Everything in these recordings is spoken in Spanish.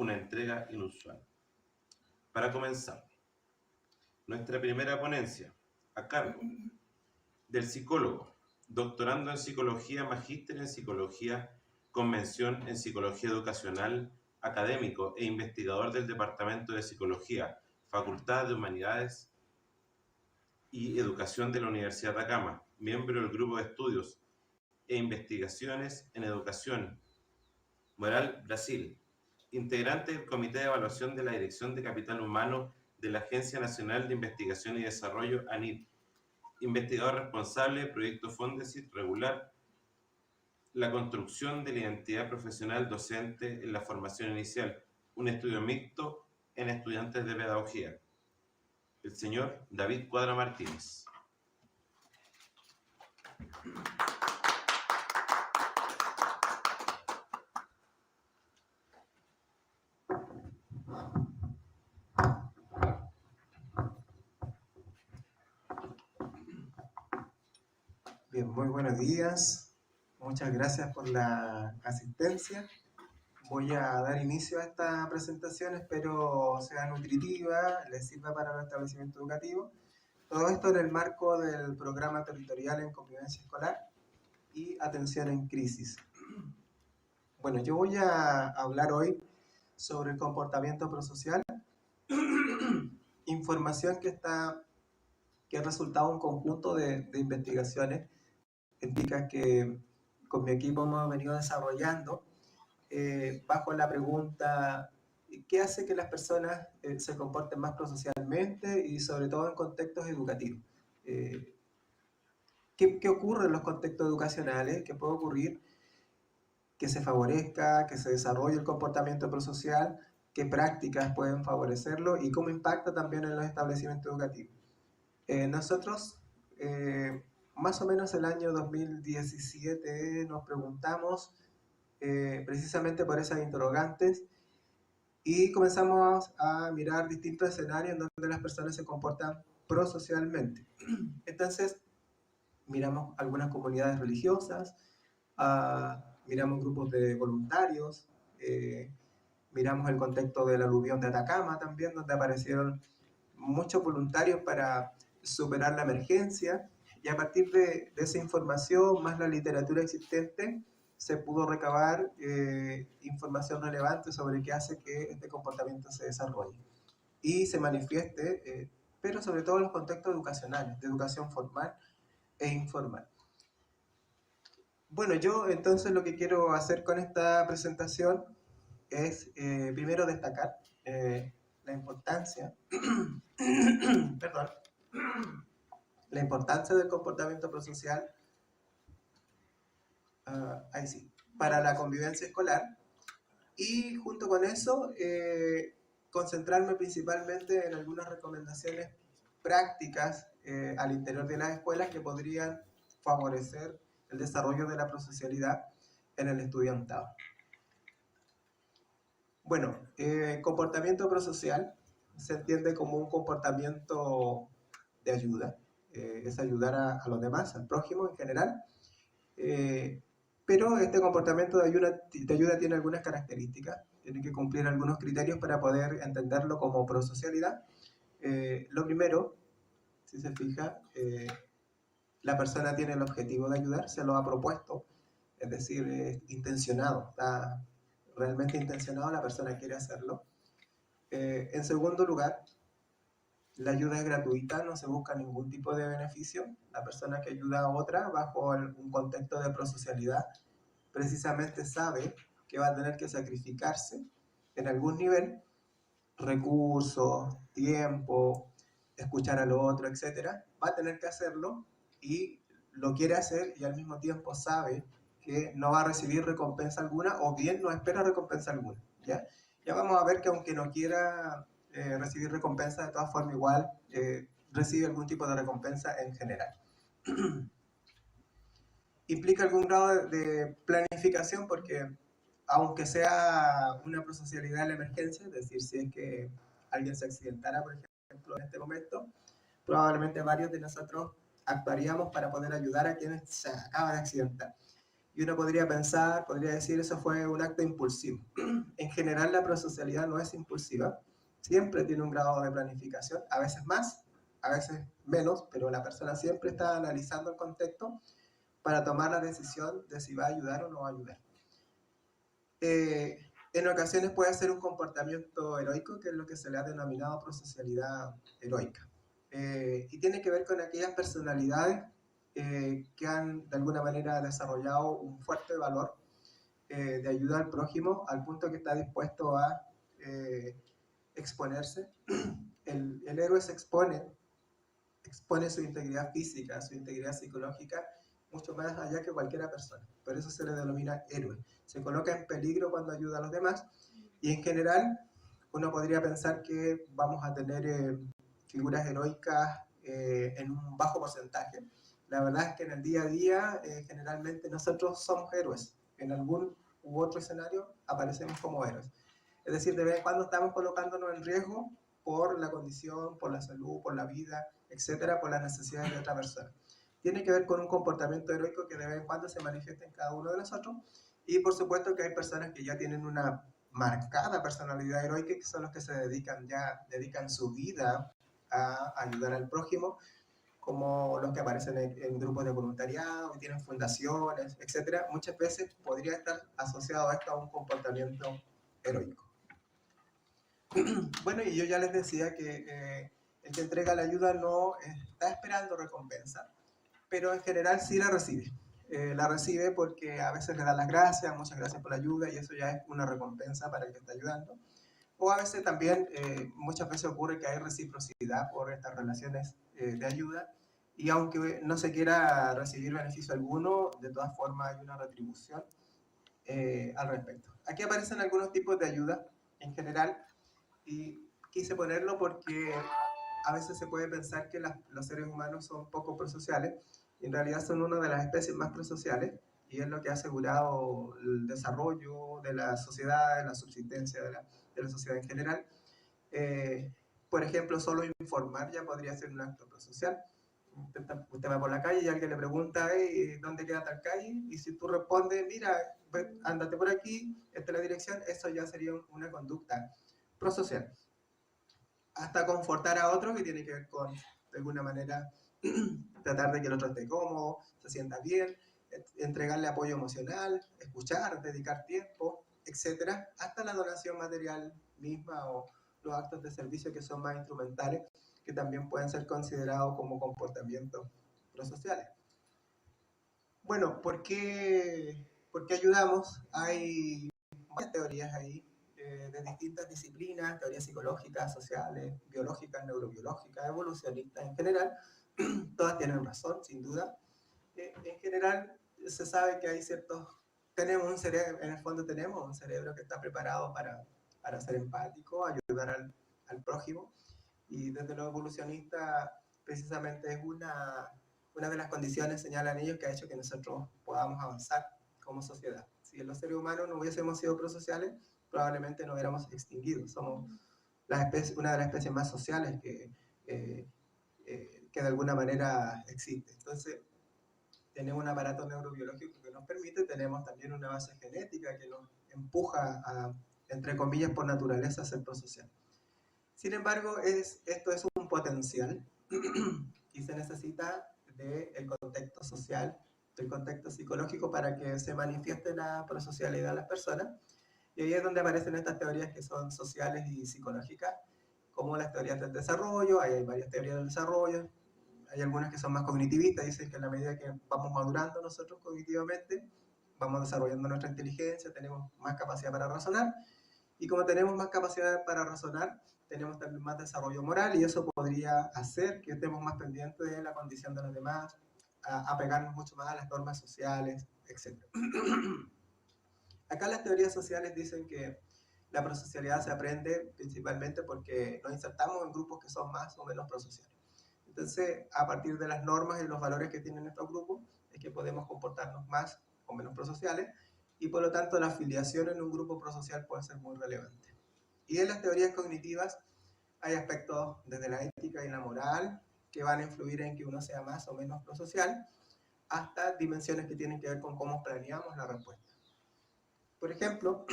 una entrega inusual. Para comenzar, nuestra primera ponencia, a cargo del psicólogo, doctorando en psicología, magíster en psicología, con mención en psicología educacional, académico e investigador del Departamento de Psicología, Facultad de Humanidades y Educación de la Universidad de Atacama, miembro del Grupo de Estudios e Investigaciones en Educación Moral Brasil, integrante del Comité de Evaluación de la Dirección de Capital Humano de la Agencia Nacional de Investigación y Desarrollo, ANID, investigador responsable del proyecto Fondesit, regular la construcción de la identidad profesional docente en la formación inicial, un estudio mixto en estudiantes de pedagogía. El señor David Cuadra Martínez. Bien, muy buenos días. Muchas gracias por la asistencia. Voy a dar inicio a esta presentación, espero sea nutritiva, les sirva para el establecimiento educativo. Todo esto en el marco del programa territorial en convivencia escolar y atención en crisis. Bueno, yo voy a hablar hoy sobre el comportamiento prosocial, información que es resultado de un conjunto de investigaciones científicas que con mi equipo hemos venido desarrollando bajo la pregunta ¿qué hace que las personas se comporten más prosocialmente y sobre todo en contextos educativos? ¿Qué ocurre en los contextos educacionales? ¿Qué puede ocurrir que se favorezca, que se desarrolle el comportamiento prosocial? ¿Qué prácticas pueden favorecerlo? ¿Y cómo impacta también en los establecimientos educativos? Nosotros, más o menos el año 2017, nos preguntamos precisamente por esas interrogantes y comenzamos a mirar distintos escenarios en donde las personas se comportan prosocialmente. Entonces, miramos algunas comunidades religiosas, miramos grupos de voluntarios, miramos el contexto del aluvión de Atacama también, donde aparecieron muchos voluntarios para superar la emergencia, y a partir de esa información, más la literatura existente, se pudo recabar información relevante sobre qué hace que este comportamiento se desarrolle y se manifieste, pero sobre todo en los contextos educacionales, de educación formal e informal. Bueno, yo entonces lo que quiero hacer con esta presentación es primero destacar la importancia, perdón, la importancia del comportamiento prosocial para la convivencia escolar, y junto con eso concentrarme principalmente en algunas recomendaciones prácticas al interior de las escuelas que podrían favorecer el desarrollo de la prosocialidad en el estudiantado. Bueno, comportamiento prosocial se entiende como un comportamiento de ayuda, es ayudar a los demás, al prójimo en general, pero este comportamiento de ayuda tiene algunas características, tiene que cumplir algunos criterios para poder entenderlo como prosocialidad. Lo primero, si se fija, la persona tiene el objetivo de ayudar, se lo ha propuesto, es decir, es intencionado, está realmente intencionado, la persona quiere hacerlo. En segundo lugar, la ayuda es gratuita, no se busca ningún tipo de beneficio. La persona que ayuda a otra bajo un contexto de prosocialidad precisamente sabe que va a tener que sacrificarse en algún nivel, recursos, tiempo, escuchar al otro, etc. Va a tener que hacerlo y lo quiere hacer, y al mismo tiempo sabe que no va a recibir recompensa alguna, o bien no espera recompensa alguna, ¿ya? Ya vamos a ver que aunque no quiera recibir recompensa, de todas formas igual recibe algún tipo de recompensa en general. Implica algún grado de planificación, porque aunque sea una prosocialidad en la emergencia, es decir, si es que alguien se accidentara, por ejemplo, en este momento, probablemente varios de nosotros actuaríamos para poder ayudar a quienes se acaban de accidentar. Y uno podría pensar, podría decir, eso fue un acto impulsivo. En general, la prosocialidad no es impulsiva, siempre tiene un grado de planificación, a veces más, a veces menos, pero la persona siempre está analizando el contexto para tomar la decisión de si va a ayudar o no va a ayudar. En ocasiones puede ser un comportamiento heroico, que es lo que se le ha denominado prosocialidad heroica. Y tiene que ver con aquellas personalidades que han de alguna manera desarrollado un fuerte valor de ayuda al prójimo al punto que está dispuesto a exponerse. El héroe se expone su integridad física, su integridad psicológica, mucho más allá que cualquier persona. Por eso se le denomina héroe. Se coloca en peligro cuando ayuda a los demás y en general uno podría pensar que vamos a tener figuras heroicas en un bajo porcentaje. La verdad es que en el día a día generalmente nosotros somos héroes. En algún u otro escenario aparecemos como héroes. Es decir, de vez en cuando estamos colocándonos en riesgo por la condición, por la salud, por la vida, etcétera, por las necesidades de otra persona. Tiene que ver con un comportamiento heroico que de vez en cuando se manifiesta en cada uno de nosotros. Y por supuesto que hay personas que ya tienen una marcada personalidad heroica, que son los que se dedican su vida a ayudar al prójimo, como los que aparecen en grupos de voluntariado, que tienen fundaciones, etcétera. Muchas veces podría estar asociado esto a un comportamiento heroico. Bueno, y yo ya les decía que el que entrega la ayuda no está esperando recompensa, pero en general sí la recibe. La recibe porque a veces le dan las gracias, muchas gracias por la ayuda, y eso ya es una recompensa para el que está ayudando. O a veces también, muchas veces ocurre que hay reciprocidad por estas relaciones de ayuda, y aunque no se quiera recibir beneficio alguno, de todas formas hay una retribución al respecto. Aquí aparecen algunos tipos de ayuda en general, y quise ponerlo porque a veces se puede pensar que los seres humanos son poco prosociales, y en realidad son una de las especies más prosociales, y es lo que ha asegurado el desarrollo de la sociedad, la subsistencia de la sociedad en general. Por ejemplo, solo informar ya podría ser un acto prosocial. Usted va por la calle y alguien le pregunta, hey, ¿dónde queda tal calle? Y si tú respondes, mira, ándate por aquí, esta es la dirección, eso ya sería una conducta prosocial. Hasta confortar a otro, que tiene que ver con, de alguna manera, tratar de que el otro esté cómodo, se sienta bien, entregarle apoyo emocional, escuchar, dedicar tiempo, etcétera, hasta la donación material misma o los actos de servicio que son más instrumentales, que también pueden ser considerados como comportamientos prosociales. Bueno, ¿por qué ayudamos? Hay varias teorías ahí de distintas disciplinas, teorías psicológicas, sociales, biológicas, neurobiológicas, evolucionistas en general. Todas tienen razón, sin duda. En general, se sabe que hay tenemos un cerebro, en el fondo tenemos un cerebro que está preparado para ser empático, ayudar al prójimo, y desde lo evolucionista precisamente es una de las condiciones, señalan ellos, que ha hecho que nosotros podamos avanzar como sociedad. Si los seres humanos no hubiésemos sido prosociales, probablemente nos hubiéramos extinguido. Somos una de las especies más sociales que de alguna manera existe. Entonces, tenemos un aparato neurobiológico que nos permite, tenemos también una base genética que nos empuja a, entre comillas, por naturaleza, a ser prosocial. Sin embargo, esto es un potencial y se necesita del contexto social, del contexto psicológico para que se manifieste la prosocialidad de las personas. Y ahí es donde aparecen estas teorías que son sociales y psicológicas, como las teorías del desarrollo. Hay varias teorías del desarrollo. Hay algunas que son más cognitivistas, dicen que a la medida que vamos madurando nosotros cognitivamente, vamos desarrollando nuestra inteligencia, tenemos más capacidad para razonar, y como tenemos más capacidad para razonar, tenemos también más desarrollo moral, y eso podría hacer que estemos más pendientes de la condición de los demás, apegarnos mucho más a las normas sociales, etc. Acá las teorías sociales dicen que la prosocialidad se aprende principalmente porque nos insertamos en grupos que son más o menos prosociales. Entonces, a partir de las normas y los valores que tienen estos grupos, es que podemos comportarnos más o menos prosociales, y por lo tanto la afiliación en un grupo prosocial puede ser muy relevante. Y en las teorías cognitivas hay aspectos desde la ética y la moral que van a influir en que uno sea más o menos prosocial, hasta dimensiones que tienen que ver con cómo planeamos la respuesta. Por ejemplo,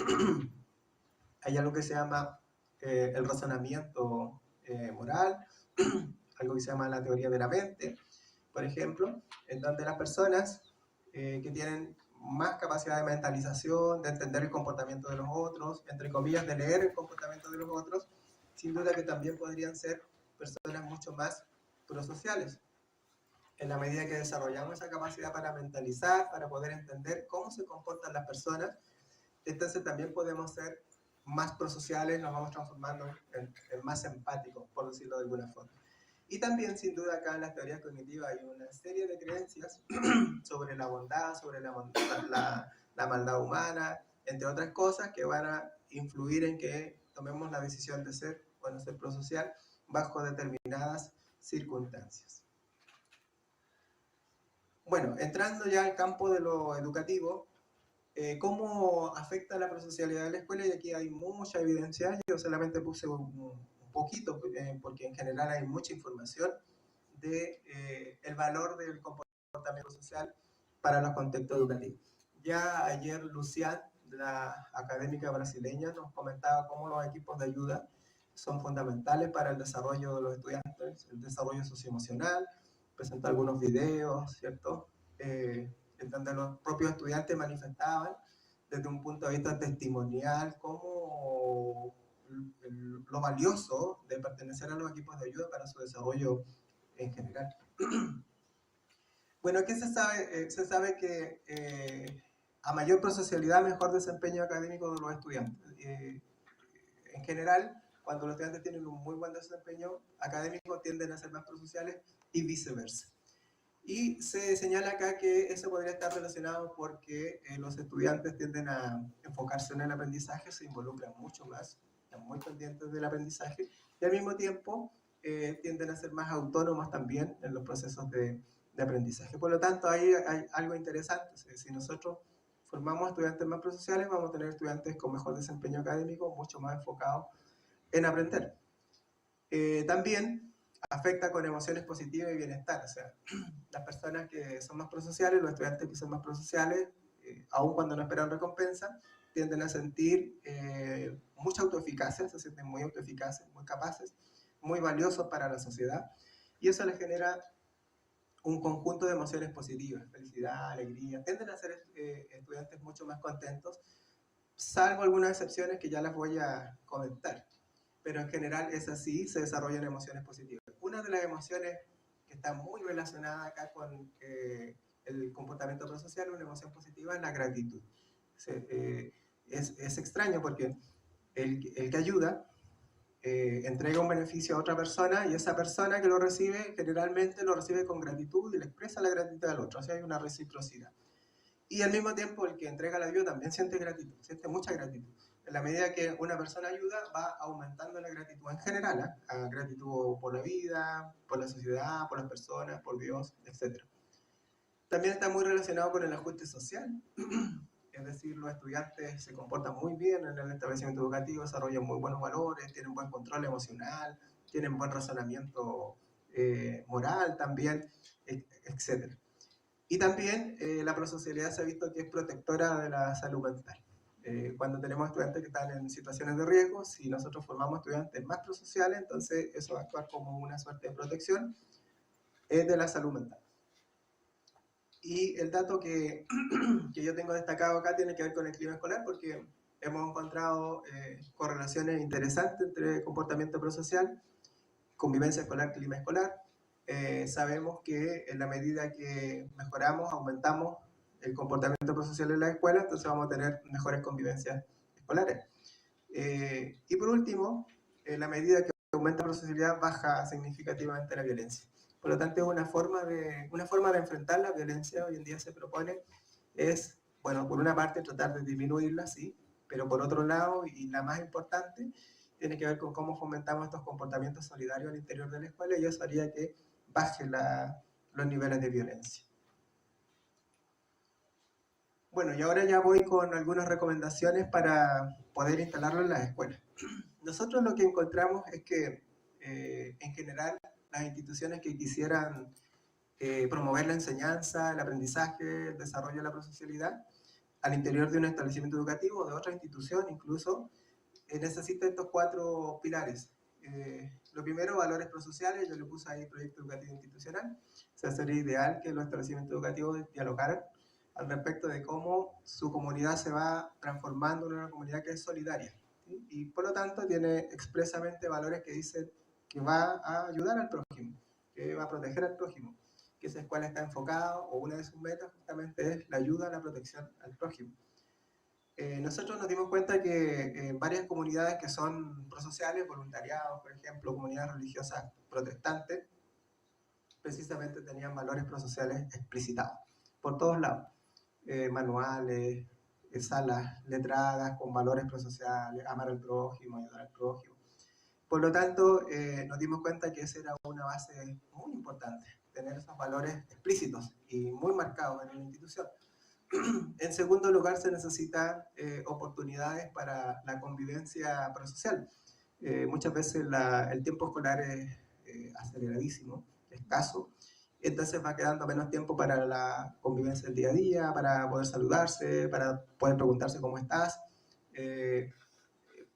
hay algo que se llama el razonamiento moral, algo que se llama la teoría de la mente, por ejemplo, en donde las personas que tienen más capacidad de mentalización, de entender el comportamiento de los otros, entre comillas, de leer el comportamiento de los otros, sin duda que también podrían ser personas mucho más prosociales. En la medida que desarrollamos esa capacidad para mentalizar, para poder entender cómo se comportan las personas, entonces también podemos ser más prosociales, nos vamos transformando en más empáticos, por decirlo de alguna forma. Y también, sin duda, acá en las teorías cognitivas hay una serie de creencias sobre la bondad, sobre la maldad humana, entre otras cosas que van a influir en que tomemos la decisión de ser o no ser prosocial bajo determinadas circunstancias. Bueno, entrando ya al campo de lo educativo, ¿cómo afecta la prosocialidad de la escuela? Y aquí hay mucha evidencia, yo solamente puse un poquito, porque en general hay mucha información de el valor del comportamiento social para los contextos educativos. Ya ayer Lucián, la académica brasileña, nos comentaba cómo los equipos de ayuda son fundamentales para el desarrollo de los estudiantes, el desarrollo socioemocional, presentó algunos videos, ¿cierto? En donde los propios estudiantes manifestaban desde un punto de vista testimonial cómo lo valioso de pertenecer a los equipos de ayuda para su desarrollo en general. Bueno, ¿qué se sabe? Se sabe que a mayor prosocialidad, mejor desempeño académico de los estudiantes. En general, cuando los estudiantes tienen un muy buen desempeño académico, tienden a ser más prosociales y viceversa. Y se señala acá que eso podría estar relacionado porque los estudiantes tienden a enfocarse en el aprendizaje, se involucran mucho más, están muy pendientes del aprendizaje y al mismo tiempo tienden a ser más autónomos también en los procesos de aprendizaje. Por lo tanto, ahí hay algo interesante. Si nosotros formamos estudiantes más prosociales, vamos a tener estudiantes con mejor desempeño académico, mucho más enfocados en aprender. También afecta con emociones positivas y bienestar. O sea, las personas que son más prosociales, los estudiantes que son más prosociales, aun cuando no esperan recompensa, tienden a sentir mucha autoeficacia, se sienten muy autoeficaces, muy capaces, muy valiosos para la sociedad, y eso les genera un conjunto de emociones positivas, felicidad, alegría, tienden a ser estudiantes mucho más contentos, salvo algunas excepciones que ya las voy a comentar, pero en general es así, se desarrollan emociones positivas. Una de las emociones que está muy relacionada acá con el comportamiento prosocial, una emoción positiva, es la gratitud. Es extraño porque el que ayuda entrega un beneficio a otra persona y esa persona que lo recibe generalmente lo recibe con gratitud y le expresa la gratitud al otro, o sea, hay una reciprocidad. Y al mismo tiempo el que entrega la ayuda también siente gratitud, siente mucha gratitud. En la medida que una persona ayuda, va aumentando la gratitud en general, ¿eh? Gratitud por la vida, por la sociedad, por las personas, por Dios, etc. También está muy relacionado con el ajuste social. Es decir, los estudiantes se comportan muy bien en el establecimiento educativo, desarrollan muy buenos valores, tienen buen control emocional, tienen buen razonamiento moral también, etc. Y también la prosocialidad se ha visto que es protectora de la salud mental. Cuando tenemos estudiantes que están en situaciones de riesgo, si nosotros formamos estudiantes más prosociales, entonces eso va a actuar como una suerte de protección de la salud mental. Y el dato que yo tengo destacado acá tiene que ver con el clima escolar, porque hemos encontrado correlaciones interesantes entre comportamiento prosocial, convivencia escolar, clima escolar. Sabemos que en la medida que mejoramos, aumentamos el comportamiento prosocial en la escuela, entonces vamos a tener mejores convivencias escolares. Y por último, en la medida que aumenta la prosocialidad, baja significativamente la violencia. Por lo tanto, una forma de enfrentar la violencia hoy en día se propone es, bueno, por una parte tratar de disminuirla, sí, pero por otro lado, y la más importante, tiene que ver con cómo fomentamos estos comportamientos solidarios al interior de la escuela, y eso haría que baje los niveles de violencia. Bueno, y ahora ya voy con algunas recomendaciones para poder instalarlo en las escuelas. Nosotros lo que encontramos es que, en general, las instituciones que quisieran promover la enseñanza, el aprendizaje, el desarrollo de la prosocialidad al interior de un establecimiento educativo o de otra institución incluso, necesita estos 4 pilares. Lo primero, valores prosociales. Yo le puse ahí proyecto educativo institucional. O sea, sería ideal que los establecimientos educativos dialogaran al respecto de cómo su comunidad se va transformando en una comunidad que es solidaria, ¿sí? Y por lo tanto tiene expresamente valores que dicen que va a ayudar al prójimo, que va a proteger al prójimo, que esa escuela está enfocada, o una de sus metas justamente es la ayuda a la protección al prójimo. Nosotros nos dimos cuenta que varias comunidades que son prosociales, voluntariados, por ejemplo, comunidades religiosas protestantes, precisamente tenían valores prosociales explicitados por todos lados. Manuales, salas letradas con valores prosociales, amar al prójimo, ayudar al prójimo. Por lo tanto, nos dimos cuenta que esa era una base muy importante, tener esos valores explícitos y muy marcados en una institución. En segundo lugar, se necesitan oportunidades para la convivencia prosocial. Muchas veces el tiempo escolar es aceleradísimo, escaso, entonces va quedando menos tiempo para la convivencia del día a día, para poder saludarse, para poder preguntarse cómo estás.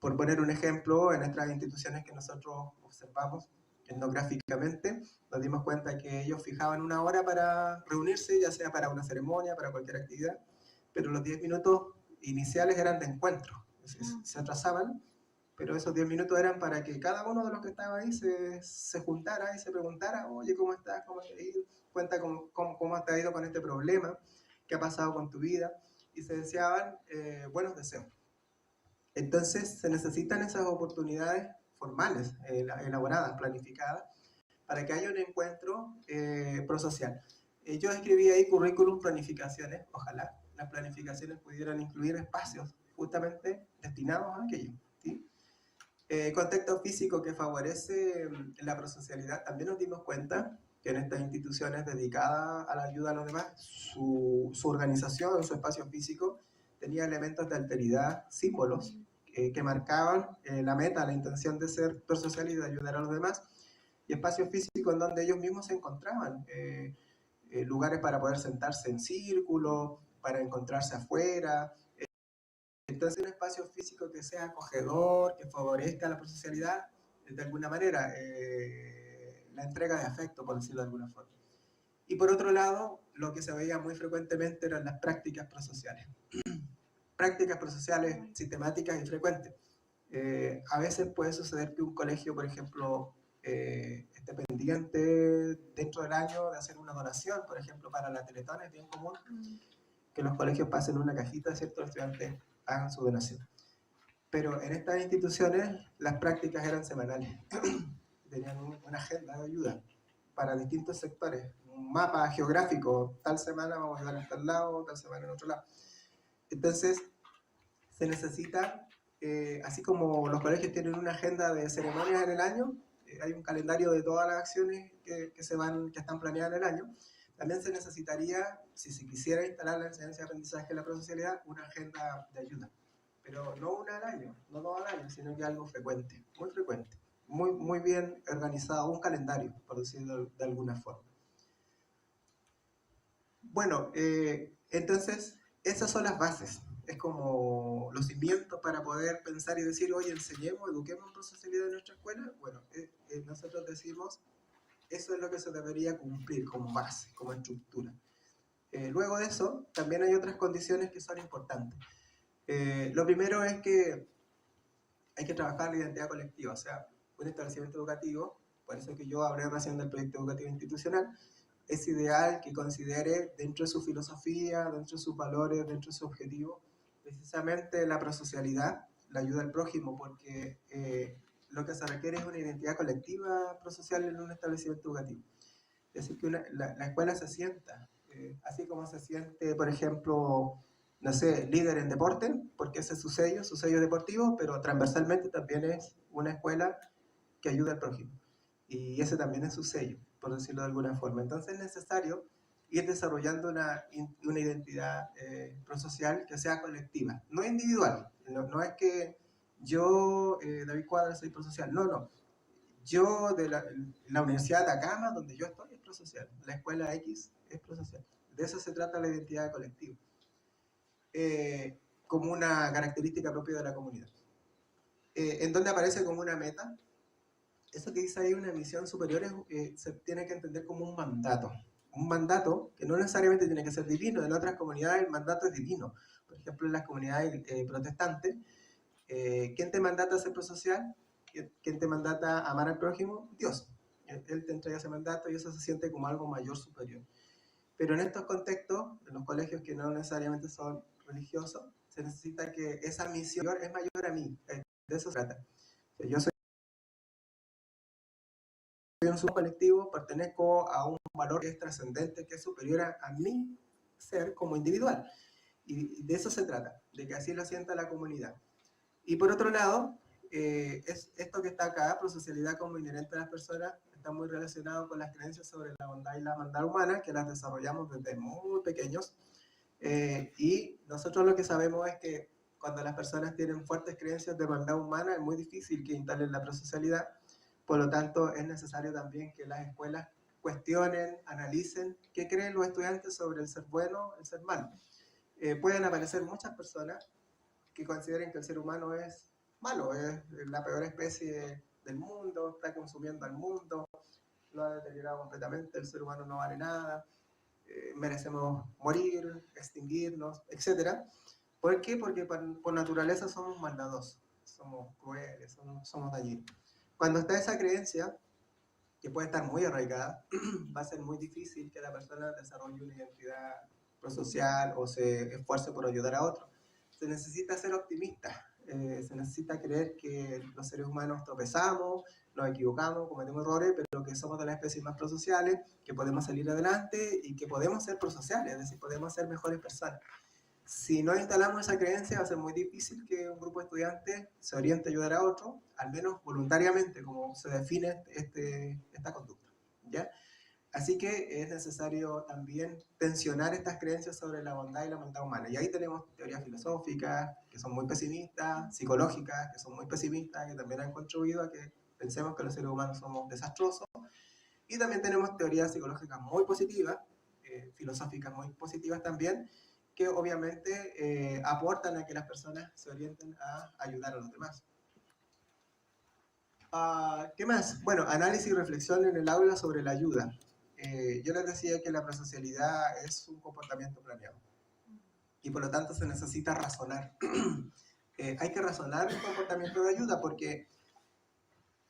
Por poner un ejemplo, en nuestras instituciones que nosotros observamos etnográficamente, nos dimos cuenta que ellos fijaban una hora para reunirse, ya sea para una ceremonia, para cualquier actividad, pero los 10 minutos iniciales eran de encuentro, se atrasaban, pero esos 10 minutos eran para que cada uno de los que estaba ahí se juntara y se preguntara, oye, ¿cómo estás? ¿Cómo te ha ido? Cuenta cómo te ha ido con este problema, qué ha pasado con tu vida, y se deseaban buenos deseos. Entonces se necesitan esas oportunidades formales, elaboradas, planificadas, para que haya un encuentro prosocial. Yo escribí ahí currículum planificaciones, ojalá las planificaciones pudieran incluir espacios justamente destinados a aquello, ¿sí? Contexto físico que favorece la prosocialidad. También nos dimos cuenta que en estas instituciones dedicadas a la ayuda a los demás, su organización, su espacio físico, tenía elementos de alteridad, símbolos, que marcaban la meta, la intención de ser prosocial y de ayudar a los demás, y espacios físicos en donde ellos mismos se encontraban, lugares para poder sentarse en círculo, para encontrarse afuera. Entonces, un espacio físico que sea acogedor, que favorezca la prosocialidad, de alguna manera, la entrega de afecto, por decirlo de alguna forma. Y por otro lado, lo que se veía muy frecuentemente eran las prácticas prosociales. Prácticas prosociales sistemáticas y frecuentes. A veces puede suceder que un colegio, por ejemplo, esté pendiente dentro del año de hacer una donación, por ejemplo, para la Teletón. Es bien común que los colegios pasen una cajita, ¿cierto? Los estudiantes hagan su donación. Pero en estas instituciones las prácticas eran semanales. Tenían una agenda de ayuda para distintos sectores, un mapa geográfico, tal semana vamos a ayudar en tal lado, tal semana en otro lado. Entonces, se necesita, así como los colegios tienen una agenda de ceremonias en el año, hay un calendario de todas las acciones que están planeadas en el año, también se necesitaría, si se quisiera instalar la enseñanza y aprendizaje de la prosocialidad, una agenda de ayuda. Pero no una al año, no dos al año, sino que algo frecuente, muy bien organizado, un calendario, por decirlo de alguna forma. Bueno, entonces, esas son las bases. Es como los cimientos para poder pensar y decir, oye, enseñemos, eduquemos en prosocialidad en nuestra escuela. Bueno, nosotros decimos, eso es lo que se debería cumplir como base, como estructura. Luego de eso, también hay otras condiciones que son importantes. Lo primero es que hay que trabajar la identidad colectiva, o sea, un establecimiento educativo, por eso que yo hablé recién del proyecto educativo institucional, es ideal que considere dentro de su filosofía, dentro de sus valores, dentro de su objetivo, precisamente la prosocialidad, la ayuda al prójimo, porque lo que se requiere es una identidad colectiva prosocial en un establecimiento educativo. Es decir, que la escuela se sienta, así como se siente, por ejemplo, no sé, líder en deporte, porque ese es su sello deportivo, pero transversalmente también es una escuela que ayuda al prójimo. Y ese también es su sello, por decirlo de alguna forma. Entonces es necesario ir desarrollando una identidad prosocial que sea colectiva, no individual. No es que yo, David Cuadra, soy prosocial. No. Yo de la Universidad de Atacama, donde yo estoy, es prosocial. La escuela X es prosocial. De eso se trata la identidad de colectivo. Como una característica propia de la comunidad. En donde aparece como una meta, eso que dice ahí una misión superior se tiene que entender como un mandato. Un mandato que no necesariamente tiene que ser divino. En otras comunidades el mandato es divino. Por ejemplo, en las comunidades protestantes, ¿quién te mandata a ser prosocial? ¿Quién te mandata a amar al prójimo? Dios. Él te entrega ese mandato y eso se siente como algo mayor, superior. Pero en estos contextos, en los colegios que no necesariamente son religiosos, se necesita que esa misión es mayor a mí. De eso se trata. Yo soy un subcolectivo, pertenezco a un valor que es trascendente, que es superior a mi ser como individual. Y de eso se trata, de que así lo sienta la comunidad. Y por otro lado, es esto que está acá, prosocialidad como inherente a las personas, está muy relacionado con las creencias sobre la bondad y la maldad humana, que las desarrollamos desde muy pequeños. Y nosotros lo que sabemos es que cuando las personas tienen fuertes creencias de maldad humana, es muy difícil que instalen la prosocialidad. Por lo tanto, es necesario también que las escuelas cuestionen, analicen qué creen los estudiantes sobre el ser bueno, el ser malo. Pueden aparecer muchas personas que consideren que el ser humano es malo, es la peor especie del mundo, está consumiendo al mundo, lo ha deteriorado completamente, el ser humano no vale nada, merecemos morir, extinguirnos, etc. ¿Por qué? Porque por naturaleza somos maldadosos, somos crueles, somos dañinos. Cuando está esa creencia, que puede estar muy arraigada, va a ser muy difícil que la persona desarrolle una identidad prosocial o se esfuerce por ayudar a otros. Se necesita ser optimista, se necesita creer que los seres humanos tropezamos, nos equivocamos, cometemos errores, pero que somos de las especies más prosociales, que podemos salir adelante y que podemos ser prosociales, es decir, podemos ser mejores personas. Si no instalamos esa creencia, va a ser muy difícil que un grupo de estudiantes se oriente a ayudar a otro, al menos voluntariamente, como se define esta conducta, ¿ya? Así que es necesario también tensionar estas creencias sobre la bondad y la maldad humana. Y ahí tenemos teorías filosóficas que son muy pesimistas, psicológicas que son muy pesimistas, que también han contribuido a que pensemos que los seres humanos somos desastrosos. Y también tenemos teorías psicológicas muy positivas, filosóficas muy positivas también, que obviamente aportan a que las personas se orienten a ayudar a los demás. ¿Qué más? Bueno, análisis y reflexión en el aula sobre la ayuda. Yo les decía que la prosocialidad es un comportamiento planeado y por lo tanto se necesita razonar. Hay que razonar el comportamiento de ayuda porque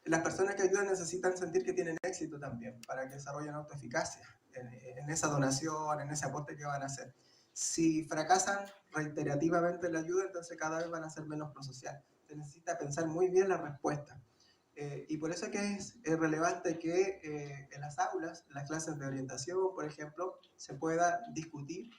las personas que ayudan necesitan sentir que tienen éxito también para que desarrollen autoeficacia en esa donación, en ese aporte que van a hacer. Si fracasan reiterativamente en la ayuda, entonces cada vez van a ser menos prosocial. Se necesita pensar muy bien la respuesta. Y por eso es que es relevante que en las aulas, en las clases de orientación, por ejemplo, se pueda discutir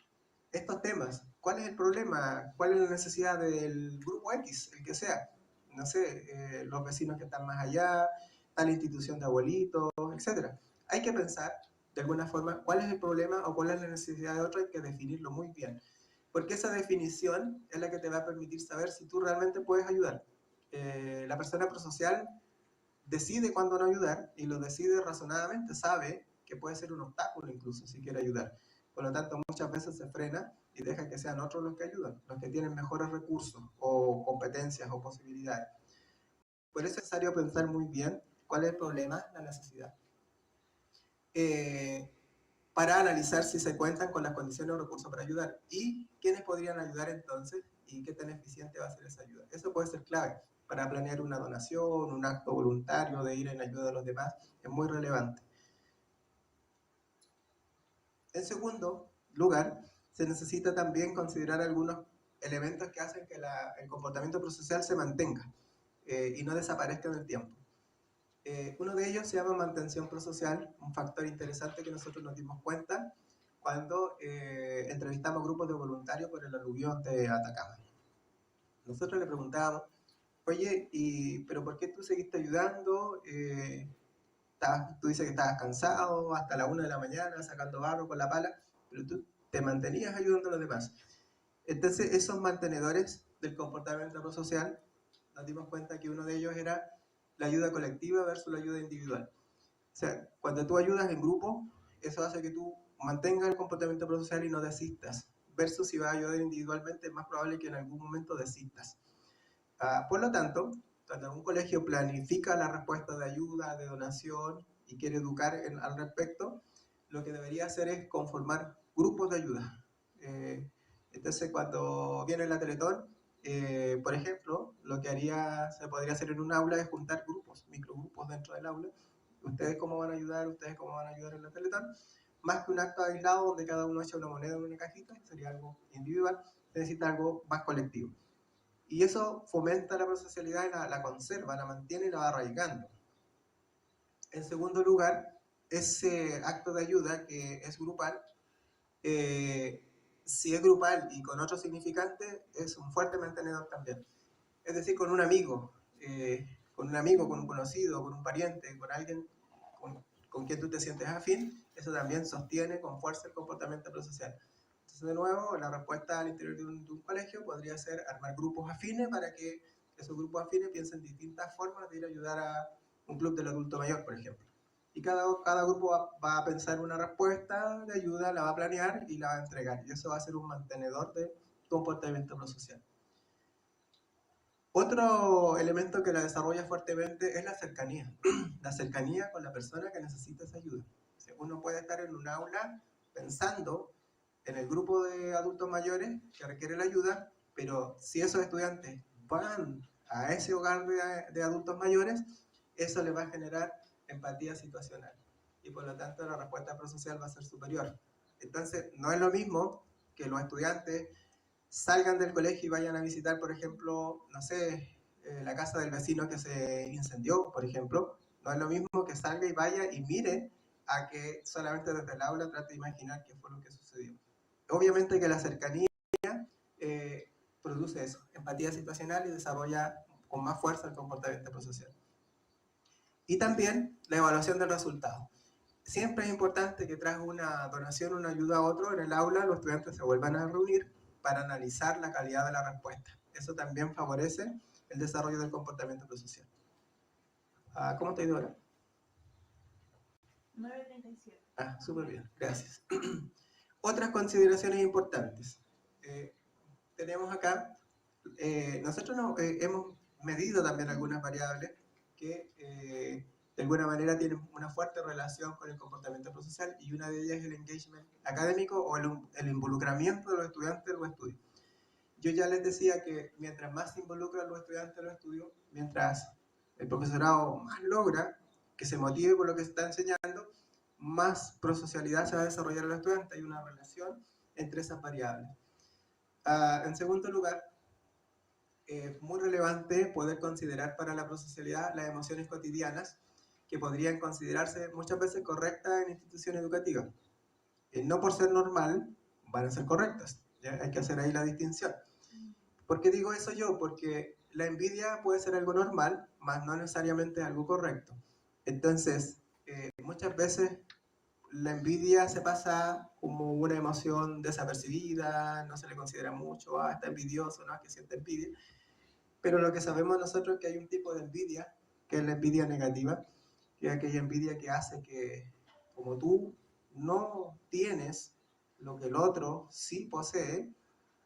estos temas. ¿Cuál es el problema? ¿Cuál es la necesidad del grupo X, el que sea? No sé, los vecinos que están más allá, tal institución de abuelitos, etc. Hay que pensar, de alguna forma, cuál es el problema o cuál es la necesidad de otro, hay que definirlo muy bien. Porque esa definición es la que te va a permitir saber si tú realmente puedes ayudar. La persona prosocial decide cuándo no ayudar y lo decide razonadamente, sabe que puede ser un obstáculo incluso si quiere ayudar. Por lo tanto, muchas veces se frena y deja que sean otros los que ayudan, los que tienen mejores recursos o competencias o posibilidades. Por eso es necesario pensar muy bien cuál es el problema, la necesidad, para analizar si se cuentan con las condiciones o recursos para ayudar y quiénes podrían ayudar entonces y qué tan eficiente va a ser esa ayuda. Eso puede ser clave para planear una donación, un acto voluntario de ir en ayuda de los demás, es muy relevante. En segundo lugar, se necesita también considerar algunos elementos que hacen que el comportamiento prosocial se mantenga y no desaparezca en el tiempo. Uno de ellos se llama mantención prosocial, un factor interesante que nosotros nos dimos cuenta cuando entrevistamos grupos de voluntarios por el aluvión de Atacama. Nosotros le preguntábamos, oye, ¿pero por qué tú seguiste ayudando? Tú dices que estabas cansado hasta la 1 de la mañana sacando barro con la pala, pero tú te mantenías ayudando a los demás. Entonces, esos mantenedores del comportamiento prosocial, nos dimos cuenta que uno de ellos era la ayuda colectiva versus la ayuda individual. O sea, cuando tú ayudas en grupo, eso hace que tú mantengas el comportamiento prosocial y no desistas. Versus si vas a ayudar individualmente, es más probable que en algún momento desistas. Por lo tanto, cuando un colegio planifica la respuesta de ayuda, de donación y quiere educar al respecto, lo que debería hacer es conformar grupos de ayuda. Entonces, cuando viene la Teletón, por ejemplo, lo que se podría hacer en un aula es juntar grupos, microgrupos dentro del aula. Ustedes cómo van a ayudar, ustedes cómo van a ayudar en la Teletón. Más que un acto aislado donde cada uno echa una moneda en una cajita, sería algo individual, se necesita algo más colectivo. Y eso fomenta la prosocialidad y la conserva, la mantiene y la va arraigando. En segundo lugar, ese acto de ayuda que es grupal, si es grupal y con otro significante, es un fuerte mantenedor también. Es decir, con un amigo, con un conocido, con un pariente, con alguien con quien tú te sientes afín, eso también sostiene con fuerza el comportamiento prosocial. Entonces, de nuevo, la respuesta al interior de un colegio podría ser armar grupos afines para que esos grupos afines piensen distintas formas de ir a ayudar a un club del adulto mayor, por ejemplo. Y cada grupo va a pensar una respuesta de ayuda, la va a planear y la va a entregar. Y eso va a ser un mantenedor de comportamiento prosocial. Otro elemento que la desarrolla fuertemente es la cercanía. La cercanía con la persona que necesita esa ayuda. O sea, uno puede estar en un aula pensando en el grupo de adultos mayores que requiere la ayuda, pero si esos estudiantes van a ese hogar de adultos mayores, eso les va a generar empatía situacional. Y por lo tanto la respuesta prosocial va a ser superior. Entonces, no es lo mismo que los estudiantes salgan del colegio y vayan a visitar, por ejemplo, no sé, la casa del vecino que se incendió, por ejemplo. No es lo mismo que salga y vaya y mire a que solamente desde el aula trate de imaginar qué fue lo que sucedió. Obviamente que la cercanía produce eso, empatía situacional y desarrolla con más fuerza el comportamiento prosocial. Y también la evaluación del resultado. Siempre es importante que tras una donación, una ayuda a otro, en el aula los estudiantes se vuelvan a reunir para analizar la calidad de la respuesta. Eso también favorece el desarrollo del comportamiento prosocial. ¿Cómo te ha ido ahora? 9:37. Súper bien, gracias. Otras consideraciones importantes. Tenemos acá, nosotros hemos medido también algunas variables que de alguna manera tienen una fuerte relación con el comportamiento prosocial, y una de ellas es el engagement académico o el involucramiento de los estudiantes en los estudios. Yo ya les decía que mientras más se involucran los estudiantes en los estudios, mientras el profesorado más logra que se motive por lo que se está enseñando, más prosocialidad se va a desarrollar en el estudiante. Hay una relación entre esas variables. En segundo lugar, es muy relevante poder considerar para la prosocialidad las emociones cotidianas que podrían considerarse muchas veces correctas en instituciones educativas. No por ser normal van a ser correctas, ¿ya? Hay que hacer ahí la distinción. ¿Por qué digo eso yo? Porque la envidia puede ser algo normal, mas no necesariamente algo correcto. Entonces, muchas veces la envidia se pasa como una emoción desapercibida, no se le considera mucho, está envidioso, no es que siente envidia. Pero lo que sabemos nosotros es que hay un tipo de envidia, que es la envidia negativa, que es aquella envidia que hace que, como tú no tienes lo que el otro sí posee,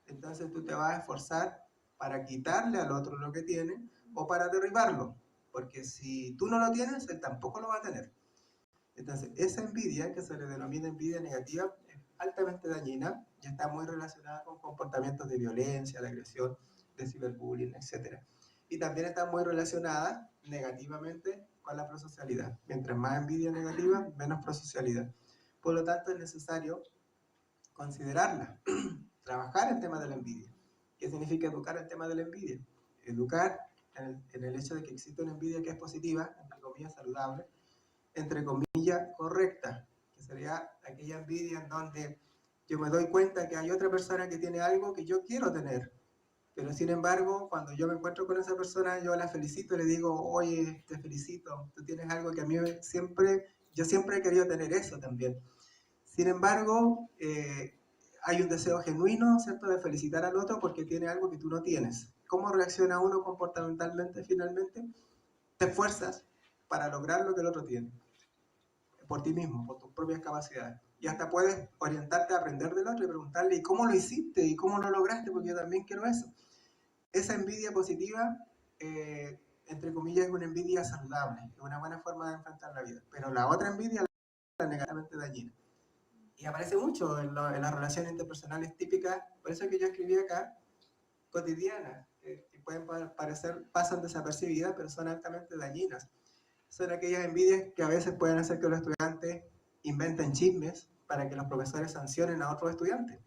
entonces tú te vas a esforzar para quitarle al otro lo que tiene o para derribarlo, porque si tú no lo tienes, él tampoco lo va a tener. Entonces, esa envidia, que se le denomina envidia negativa, es altamente dañina y está muy relacionada con comportamientos de violencia, de agresión, de ciberbullying, etc. Y también está muy relacionada negativamente con la prosocialidad. Mientras más envidia negativa, menos prosocialidad. Por lo tanto, es necesario considerarla, trabajar el tema de la envidia. ¿Qué significa educar el tema de la envidia? Educar en el hecho de que existe una envidia que es positiva, entre comillas saludable, entre comillas correcta, que sería aquella envidia en donde yo me doy cuenta que hay otra persona que tiene algo que yo quiero tener, pero sin embargo, cuando yo me encuentro con esa persona, yo la felicito y le digo, oye, te felicito, tú tienes algo que a mí yo siempre he querido tener eso también. Sin embargo, hay un deseo genuino, ¿cierto?, de felicitar al otro porque tiene algo que tú no tienes. ¿Cómo reacciona uno comportamentalmente finalmente? te esfuerzas para lograr lo que el otro tiene, por ti mismo, por tus propias capacidades. Y hasta puedes orientarte a aprender del otro y preguntarle, ¿y cómo lo hiciste? ¿Y cómo lo lograste? Porque yo también quiero eso. Esa envidia positiva, entre comillas, es una envidia saludable, es una buena forma de enfrentar la vida. Pero la otra envidia es la negativamente dañina. Y aparece mucho en las relaciones interpersonales típicas, por eso que yo escribí acá, cotidianas, que pueden parecer, pasan desapercibidas, pero son altamente dañinas. Son aquellas envidias que a veces pueden hacer que los estudiantes inventen chismes para que los profesores sancionen a otros estudiantes.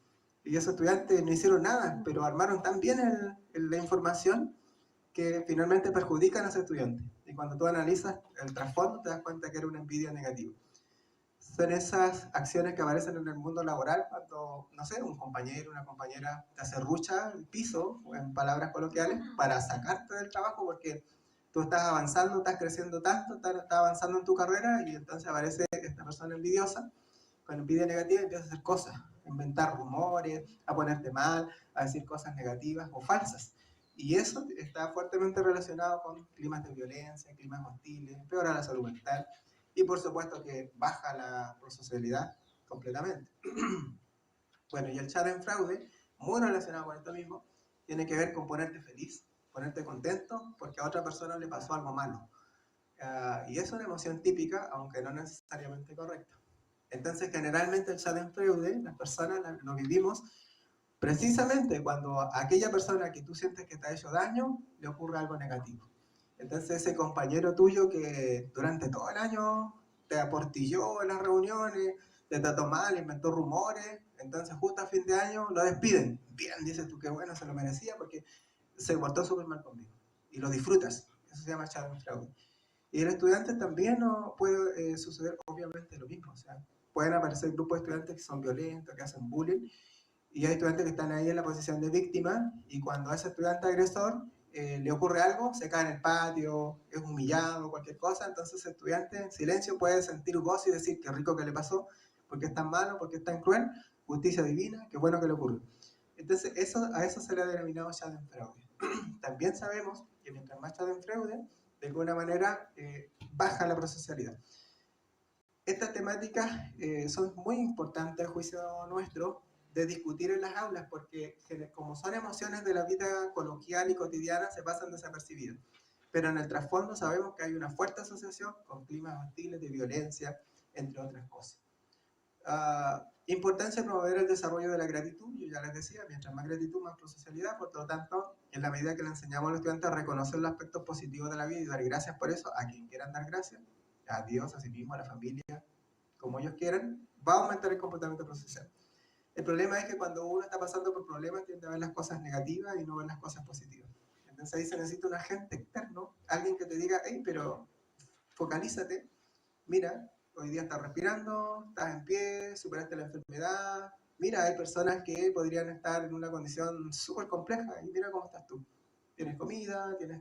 Y esos estudiantes no hicieron nada, pero armaron tan bien la información que finalmente perjudican a ese estudiante. Y cuando tú analizas el trasfondo, te das cuenta que era una envidia negativa. Son esas acciones que aparecen en el mundo laboral cuando, no sé, un compañero, una compañera te acerrucha el piso, en palabras coloquiales, para sacarte del trabajo porque tú estás avanzando, estás creciendo tanto, estás avanzando en tu carrera y entonces aparece esta persona envidiosa, con envidia negativa y empieza a hacer cosas, a inventar rumores, a ponerte mal, a decir cosas negativas o falsas. Y eso está fuertemente relacionado con climas de violencia, climas hostiles, empeora la salud mental y por supuesto que baja la prosocialidad completamente. Bueno, y el Schadenfreude, muy relacionado con esto mismo, tiene que ver con ponerte feliz, ponerte contento porque a otra persona le pasó algo malo. Y es una emoción típica, aunque no necesariamente correcta. Entonces, generalmente el Schadenfreude, las personas lo vivimos precisamente cuando a aquella persona que tú sientes que te ha hecho daño, le ocurre algo negativo. Entonces, ese compañero tuyo que durante todo el año te aportilló en las reuniones, te trató mal, inventó rumores, entonces justo a fin de año lo despiden. Bien, dices tú, qué bueno, se lo merecía porque se portó súper mal conmigo. Y lo disfrutas. Eso se llama Schadenfreude. Y el estudiante también no puede suceder obviamente lo mismo. O sea, pueden aparecer grupos de estudiantes que son violentos, que hacen bullying, y hay estudiantes que están ahí en la posición de víctima, y cuando a ese estudiante agresor le ocurre algo, se cae en el patio, es humillado, cualquier cosa, entonces ese estudiante en silencio puede sentir gozo y decir qué rico que le pasó, porque es tan malo, porque es tan cruel, justicia divina, qué bueno que le ocurrió. Entonces a eso se le ha denominado Schadenfreude. También sabemos que mientras más Schadenfreude, de alguna manera baja la prosocialidad. Estas temáticas son muy importantes al juicio nuestro de discutir en las aulas porque como son emociones de la vida coloquial y cotidiana se pasan desapercibidas. Pero en el trasfondo sabemos que hay una fuerte asociación con climas hostiles de violencia, entre otras cosas. Importancia de promover el desarrollo de la gratitud, yo ya les decía, mientras más gratitud, más prosocialidad, por lo tanto, en la medida que le enseñamos a los estudiantes a reconocer los aspectos positivos de la vida y dar gracias por eso, a quien quieran dar gracias, a Dios, a sí mismo, a la familia, como ellos quieran, va a aumentar el comportamiento prosocial. El problema es que cuando uno está pasando por problemas tiende a ver las cosas negativas y no ver las cosas positivas. Entonces ahí se necesita un agente externo, alguien que te diga, hey, pero focalízate, mira, hoy día estás respirando, estás en pie, superaste la enfermedad, mira, hay personas que podrían estar en una condición súper compleja y mira cómo estás tú. Tienes comida, tienes...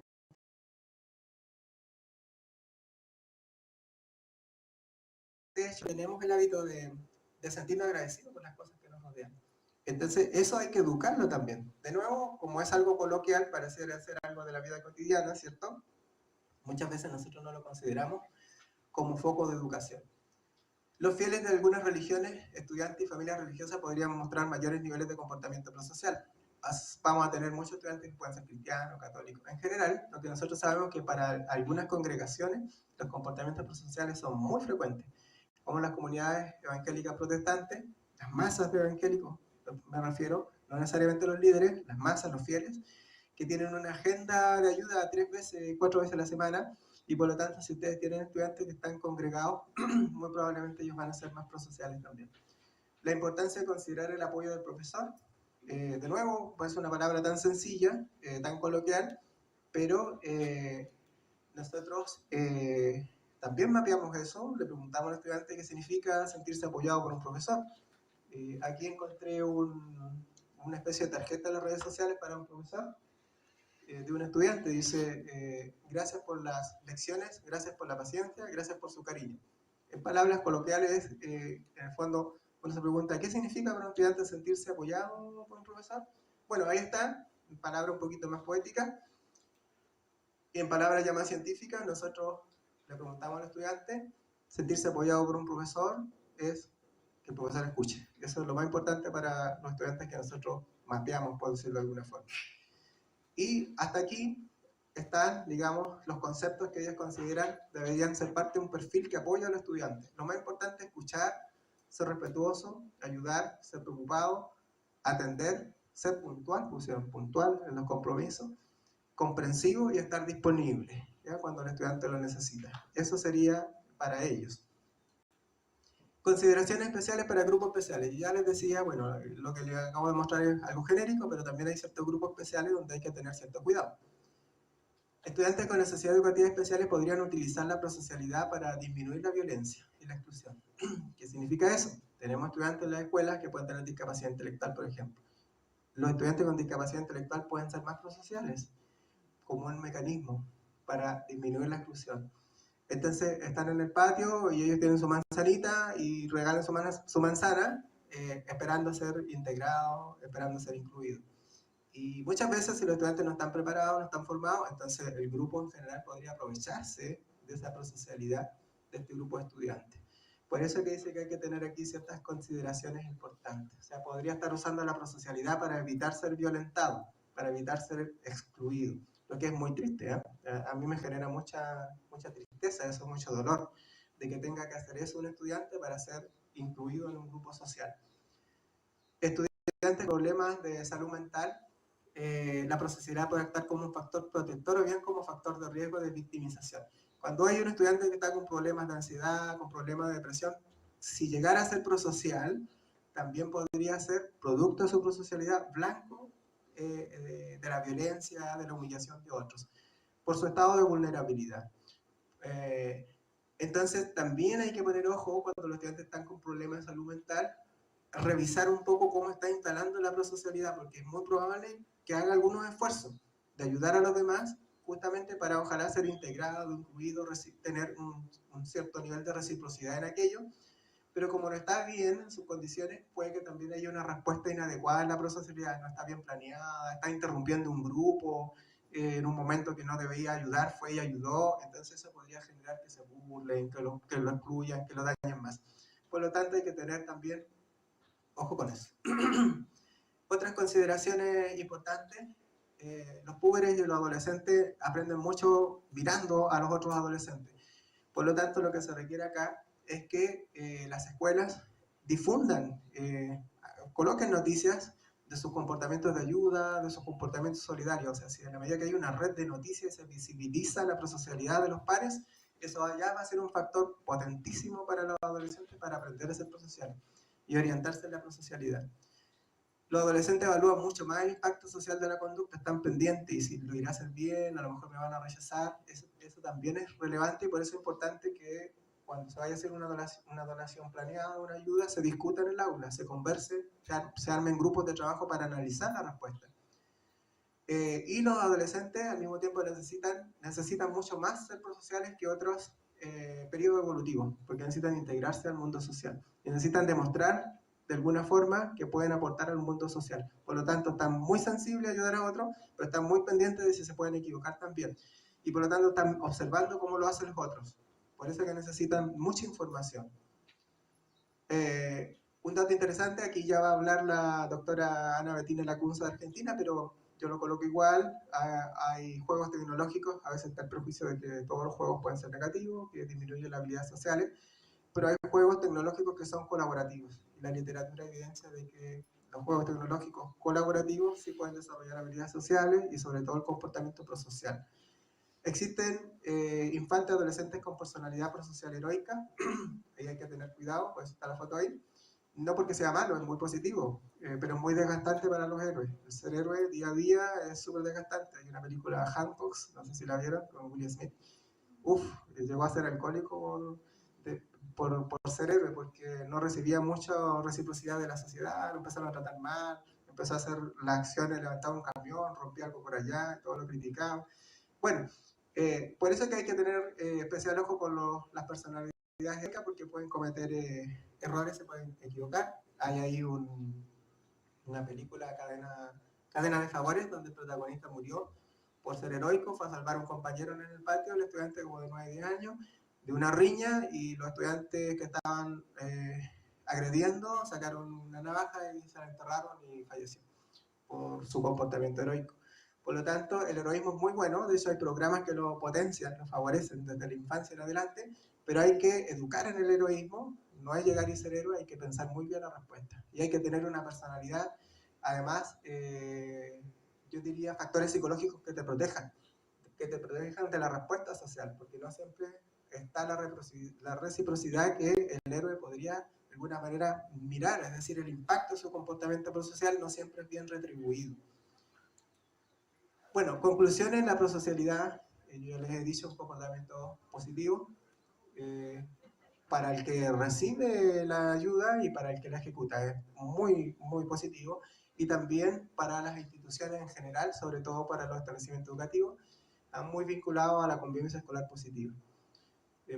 De hecho, tenemos el hábito de sentirnos agradecidos por las cosas que nos rodean. Entonces, eso hay que educarlo también. De nuevo, como es algo coloquial, parece ser algo de la vida cotidiana, ¿cierto? Muchas veces nosotros no lo consideramos como foco de educación. Los fieles de algunas religiones, estudiantes y familias religiosas podrían mostrar mayores niveles de comportamiento prosocial. Vamos a tener muchos estudiantes que pueden ser cristianos, católicos. En general, lo que nosotros sabemos es que para algunas congregaciones los comportamientos prosociales son muy frecuentes, como las comunidades evangélicas protestantes, las masas de evangélicos, me refiero, no necesariamente los líderes, las masas, los fieles, que tienen una agenda de ayuda 3 veces, 4 veces a la semana, y por lo tanto, si ustedes tienen estudiantes que están congregados, muy probablemente ellos van a ser más prosociales también. La importancia de considerar el apoyo del profesor, de nuevo, pues es una palabra tan sencilla, tan coloquial, pero nosotros también mapeamos eso, le preguntamos al estudiante qué significa sentirse apoyado por un profesor. Aquí encontré una especie de tarjeta en las redes sociales para un profesor, de un estudiante, dice, gracias por las lecciones, gracias por la paciencia, gracias por su cariño. En palabras coloquiales, en el fondo, uno se pregunta, ¿qué significa para un estudiante sentirse apoyado por un profesor? Bueno, ahí está, en palabras un poquito más poéticas, Y en palabras ya más científicas, nosotros le preguntamos al estudiante, sentirse apoyado por un profesor es que el profesor escuche. Eso es lo más importante para los estudiantes que nosotros mapeamos, por decirlo de alguna forma. Y hasta aquí están, digamos, los conceptos que ellos consideran deberían ser parte de un perfil que apoya al estudiante. Lo más importante es escuchar, ser respetuoso, ayudar, ser preocupado, atender, ser puntual, pusieron puntual en los compromisos, comprensivo y estar disponible, ¿ya? Cuando el estudiante lo necesita. Eso sería para ellos. Consideraciones especiales para grupos especiales. Ya les decía, bueno, lo que les acabo de mostrar es algo genérico, pero también hay ciertos grupos especiales donde hay que tener cierto cuidado. Estudiantes con necesidades educativas especiales podrían utilizar la prosocialidad para disminuir la violencia y la exclusión. ¿Qué significa eso? Tenemos estudiantes en las escuelas que pueden tener discapacidad intelectual, por ejemplo. Los estudiantes con discapacidad intelectual pueden ser más prosociales, como un mecanismo para disminuir la exclusión. Entonces están en el patio y ellos tienen su manzanita y regalan su manzana esperando ser integrados, esperando ser incluidos. Y muchas veces si los estudiantes no están preparados, no están formados, entonces el grupo en general podría aprovecharse de esa prosocialidad de este grupo de estudiantes. Por eso que dice que hay que tener aquí ciertas consideraciones importantes. O sea, podría estar usando la prosocialidad para evitar ser violentado, para evitar ser excluido, lo que es muy triste. A mí me genera mucha tristeza, eso, mucho dolor, de que tenga que hacer eso un estudiante para ser incluido en un grupo social. Estudiantes con problemas de salud mental, la prosocialidad puede actuar como un factor protector o bien como factor de riesgo de victimización. Cuando hay un estudiante que está con problemas de ansiedad, con problemas de depresión, si llegara a ser prosocial, también podría ser, producto de su prosocialidad, blanco de la violencia, de la humillación de otros, por su estado de vulnerabilidad. Entonces, también hay que poner ojo cuando los estudiantes están con problemas de salud mental, revisar un poco cómo está instalando la prosocialidad, porque es muy probable que haga algunos esfuerzos de ayudar a los demás, justamente para ojalá ser integrado, incluido, tener un cierto nivel de reciprocidad en aquello, pero como no está bien en sus condiciones, puede que también haya una respuesta inadecuada en la prosocialidad, no está bien planeada, está interrumpiendo un grupo, en un momento que no debía ayudar, fue y ayudó, entonces eso podría generar que se burlen, que lo excluyan, que lo dañen más. Por lo tanto, hay que tener también ojo con eso. Otras consideraciones importantes, los púberes y los adolescentes aprenden mucho mirando a los otros adolescentes. Por lo tanto, lo que se requiere acá es que las escuelas difundan, coloquen noticias de sus comportamientos de ayuda, de sus comportamientos solidarios. O sea, si en la medida que hay una red de noticias se visibiliza la prosocialidad de los pares, eso ya va a ser un factor potentísimo para los adolescentes para aprender a ser prosociales y orientarse en la prosocialidad. Los adolescentes evalúan mucho más el impacto social de la conducta, están pendientes y si lo iré a hacer bien, a lo mejor me van a rechazar, eso también es relevante y por eso es importante que cuando se vaya a hacer una donación planeada, una ayuda, se discuta en el aula, se converse, se armen grupos de trabajo para analizar la respuesta. Y los adolescentes al mismo tiempo necesitan mucho más ser prosociales que otros periodos evolutivos, porque necesitan integrarse al mundo social y necesitan demostrar de alguna forma que pueden aportar al mundo social. Por lo tanto, están muy sensibles a ayudar a otros, pero están muy pendientes de si se pueden equivocar también. Y por lo tanto, están observando cómo lo hacen los otros. Por eso que necesitan mucha información. Un dato interesante, aquí ya va a hablar la doctora Ana Bettina Lacunza de Argentina, pero yo lo coloco igual. Hay juegos tecnológicos, a veces está el prejuicio de que todos los juegos pueden ser negativos, que disminuyen las habilidades sociales, pero hay juegos tecnológicos que son colaborativos. Y la literatura evidencia de que los juegos tecnológicos colaborativos sí pueden desarrollar habilidades sociales y sobre todo el comportamiento prosocial. Existen infantes y adolescentes con personalidad prosocial heroica, ahí hay que tener cuidado, pues está la foto ahí. No porque sea malo, es muy positivo, pero es muy desgastante para los héroes. El ser héroe día a día es súper desgastante. Hay una película, Handbox, no sé si la vieron, con Will Smith. Llegó a ser alcohólico por ser héroe, porque no recibía mucha reciprocidad de la sociedad, lo empezaron a tratar mal, empezó a hacer las acciones, levantaba un camión, rompía algo por allá, todo lo criticaban. Bueno, por eso es que hay que tener especial ojo con las personalidades éticas, porque pueden cometer errores, se pueden equivocar. Hay ahí una película, cadena de favores, donde el protagonista murió por ser heroico, fue a salvar a un compañero en el patio, el estudiante como de 9 10 años, de una riña, y los estudiantes que estaban agrediendo sacaron una navaja y se la enterraron y falleció por su comportamiento heroico. Por lo tanto, el heroísmo es muy bueno, de hecho hay programas que lo potencian, lo favorecen desde la infancia en adelante, pero hay que educar en el heroísmo, no es llegar y ser héroe, hay que pensar muy bien la respuesta. Y hay que tener una personalidad, además, yo diría factores psicológicos que te protejan de la respuesta social, porque no siempre está la reciprocidad que el héroe podría de alguna manera mirar, es decir, el impacto de su comportamiento prosocial no siempre es bien retribuido. Bueno, conclusiones, la prosocialidad, yo les he dicho, un comportamiento positivo para el que recibe la ayuda y para el que la ejecuta, es muy, muy positivo, y también para las instituciones en general, sobre todo para los establecimientos educativos, están muy vinculados a la convivencia escolar positiva.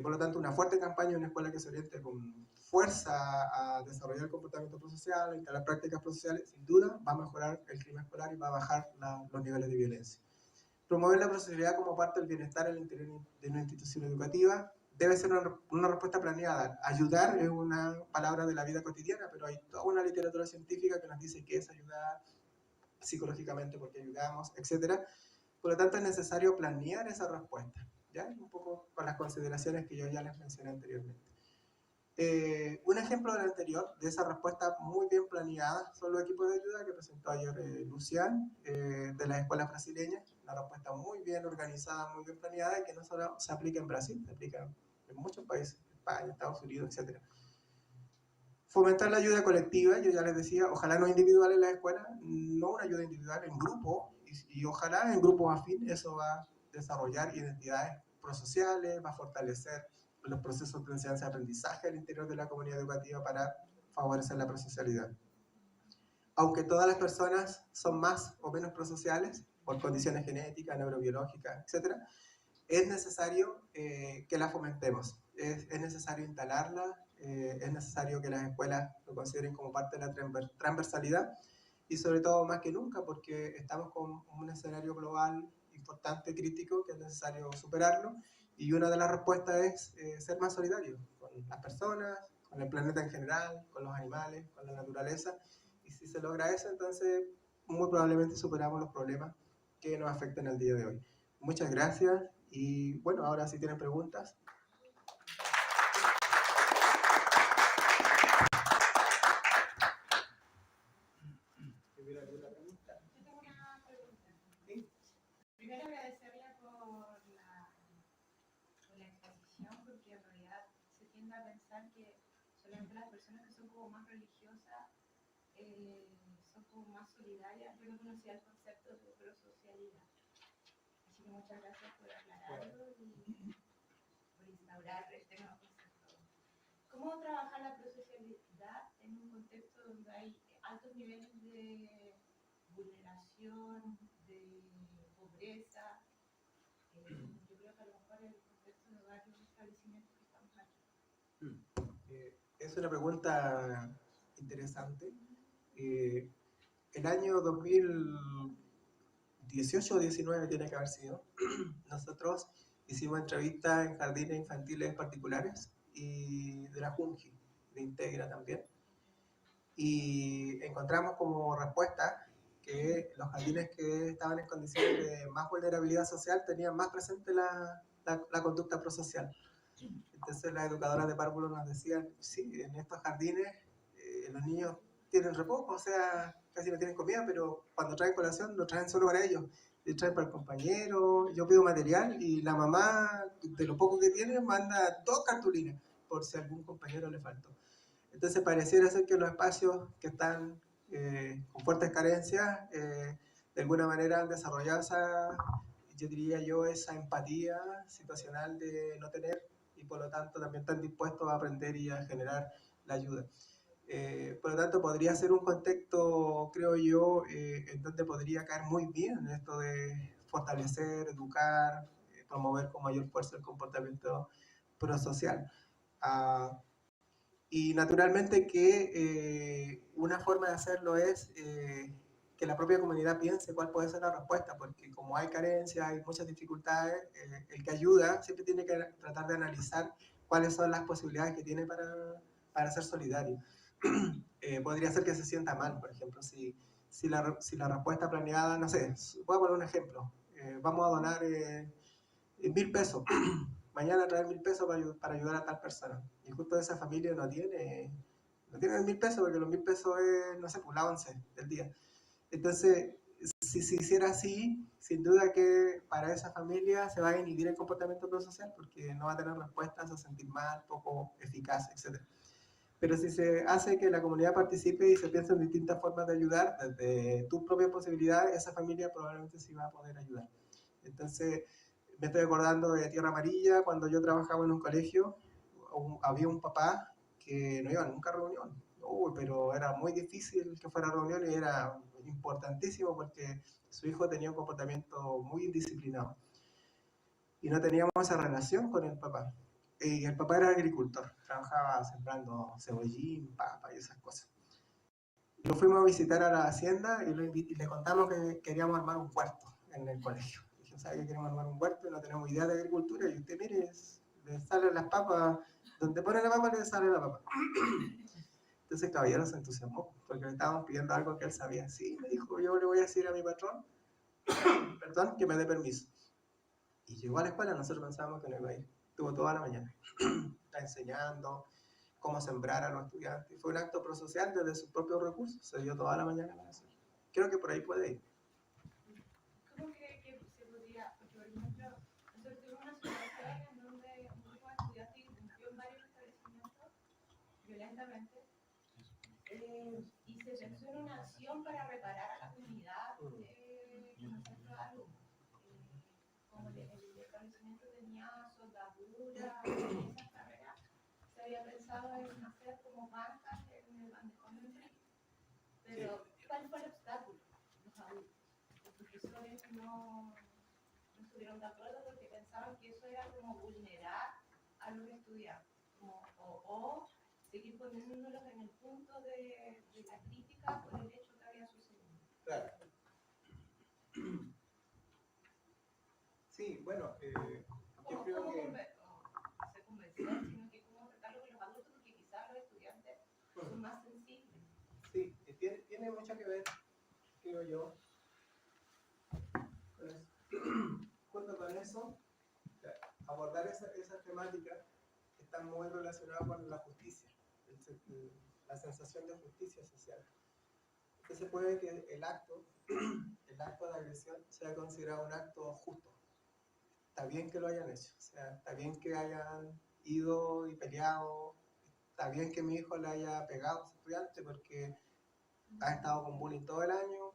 Por lo tanto, una fuerte campaña en una escuela que se oriente con fuerza a desarrollar el comportamiento prosocial, a instalar prácticas prosociales, sin duda va a mejorar el clima escolar y va a bajar los niveles de violencia. Promover la prosocialidad como parte del bienestar en el interior de una institución educativa debe ser una respuesta planeada. Ayudar es una palabra de la vida cotidiana, pero hay toda una literatura científica que nos dice qué es ayudar psicológicamente, por qué ayudamos, etc. Por lo tanto, es necesario planear esa respuesta, ¿ya? Un poco con las consideraciones que yo ya les mencioné anteriormente. Un ejemplo del anterior, de esa respuesta muy bien planeada, son los equipos de ayuda que presentó ayer Lucián, de las escuelas brasileñas. Una respuesta muy bien organizada, muy bien planeada, y que no solo se aplica en Brasil, se aplica en muchos países, España, Estados Unidos, etc. Fomentar la ayuda colectiva, yo ya les decía, ojalá no individual en la escuela, no una ayuda individual, en grupo, y ojalá en grupos afines. Eso va a desarrollar identidades prosociales, va a fortalecer los procesos de enseñanza-aprendizaje al interior de la comunidad educativa para favorecer la prosocialidad. Aunque todas las personas son más o menos prosociales, por condiciones genéticas, neurobiológicas, etc., es necesario que la fomentemos, es necesario instalarla, es necesario que las escuelas lo consideren como parte de la transversalidad, y sobre todo más que nunca, porque estamos con un escenario global importante, crítico, que es necesario superarlo, y una de las respuestas es ser más solidario con las personas, con el planeta en general, con los animales, con la naturaleza, y si se logra eso, entonces muy probablemente superamos los problemas que nos afectan el día de hoy. Muchas gracias, y bueno, ahora si tienen preguntas. ¿Hubiera alguna pregunta? Yo tengo una pregunta. ¿Sí? Primero agradecerle por la exposición, porque en realidad se tiende a pensar que solamente las personas que son como más religiosas son como más solidarias. Yo no conocía el concepto de prosocialidad. Así que muchas gracias por aclararlo y por instaurar este nuevo concepto. ¿Cómo trabajar la prosocialidad en un contexto donde hay altos niveles de vulneración, de pobreza? Yo creo que a lo mejor en el contexto de varios establecimientos que estamos aquí. Es una pregunta interesante. El año 2018 o 19 tiene que haber sido, nosotros hicimos entrevistas en jardines infantiles particulares y de la Junji, de Integra también, y encontramos como respuesta que los jardines que estaban en condiciones de más vulnerabilidad social tenían más presente la conducta prosocial. Entonces las educadoras de párvulos nos decían, sí, en estos jardines los niños tienen reposo, o sea, casi no tienen comida, pero cuando traen colación lo traen solo para ellos, y traen para el compañero. Yo pido material y la mamá, de lo poco que tiene, manda 2 cartulinas por si a algún compañero le faltó. Entonces pareciera ser que los espacios que están con fuertes carencias, de alguna manera han desarrollado esa, yo diría yo, esa empatía situacional de no tener, y por lo tanto también están dispuestos a aprender y a generar la ayuda. Por lo tanto, podría ser un contexto, creo yo, en donde podría caer muy bien esto de fortalecer, educar, promover con mayor fuerza el comportamiento prosocial. Y naturalmente que una forma de hacerlo es que la propia comunidad piense cuál puede ser la respuesta, porque como hay carencias, hay muchas dificultades, el que ayuda siempre tiene que tratar de analizar cuáles son las posibilidades que tiene para ser solidario. Podría ser que se sienta mal, por ejemplo, si la respuesta planeada, no sé, voy a poner un ejemplo, vamos a donar 1.000 pesos, mañana traer 1.000 pesos para ayudar a tal persona, y justo esa familia no tiene 1.000 pesos, porque los 1.000 pesos es, no sé, por la 11 del día. Entonces, si se hiciera así, sin duda que para esa familia se va a inhibir el comportamiento prosocial, porque no va a tener respuestas, se va a sentir mal, poco eficaz, etc. Pero si se hace que la comunidad participe y se piensa en distintas formas de ayudar, desde tus propias posibilidades, esa familia probablemente sí va a poder ayudar. Entonces, me estoy acordando de Tierra Amarilla, cuando yo trabajaba en un colegio, había un papá que no iba nunca a reunión. Pero era muy difícil que fuera a reunión y era importantísimo porque su hijo tenía un comportamiento muy indisciplinado. Y no teníamos esa relación con el papá. Y el papá era agricultor, trabajaba sembrando cebollín, papa y esas cosas. Lo fuimos a visitar a la hacienda y le contamos que queríamos armar un huerto en el colegio. Dije, ¿sabe que queremos armar un huerto? Y no tenemos idea de agricultura. Y usted, mire, le salen las papas, donde pone la papa le sale la papa. Entonces el caballero se entusiasmó, porque le estábamos pidiendo algo que él sabía. Sí, me dijo, yo le voy a decir a mi patrón, perdón, que me dé permiso. Y llegó a la escuela, nosotros pensábamos que no iba a ir. Estuvo toda la mañana está enseñando cómo sembrar a los estudiantes. Fue un acto prosocial desde sus propios recursos, se dio toda la mañana para hacer. Creo que por ahí puede ir. ¿Cómo cree que se podría, porque por ejemplo, nosotros tuvimos una situación en donde un grupo de estudiantes irrumpió en varios establecimientos violentamente y se pensó en una acción para reparar a la comunidad con nosotros alumnos. Como el establecimiento tenía soldadura y esas carreras, se había pensado en hacer como bancas en el bandejón de enfrente. Pero, ¿cuál fue el obstáculo? Los adultos. Los profesores no estuvieron de acuerdo porque pensaban que eso era como vulnerar a los estudiantes, o seguir poniéndolos en el punto de la crítica por el hecho que había sucedido. Claro. Sí, bueno, yo creo que... se convencer, sino que cómo tratarlo con los adultos, porque quizás los estudiantes son más sensibles. Sí, tiene mucho que ver, creo yo, con eso. Junto con eso, abordar esa temática está muy relacionada con la justicia, la sensación de justicia social. Entonces puede que el acto de agresión sea considerado un acto justo. Está bien que lo hayan hecho, o sea, está bien que hayan ido y peleado, está bien que mi hijo le haya pegado a ese estudiante porque ha estado con bullying todo el año.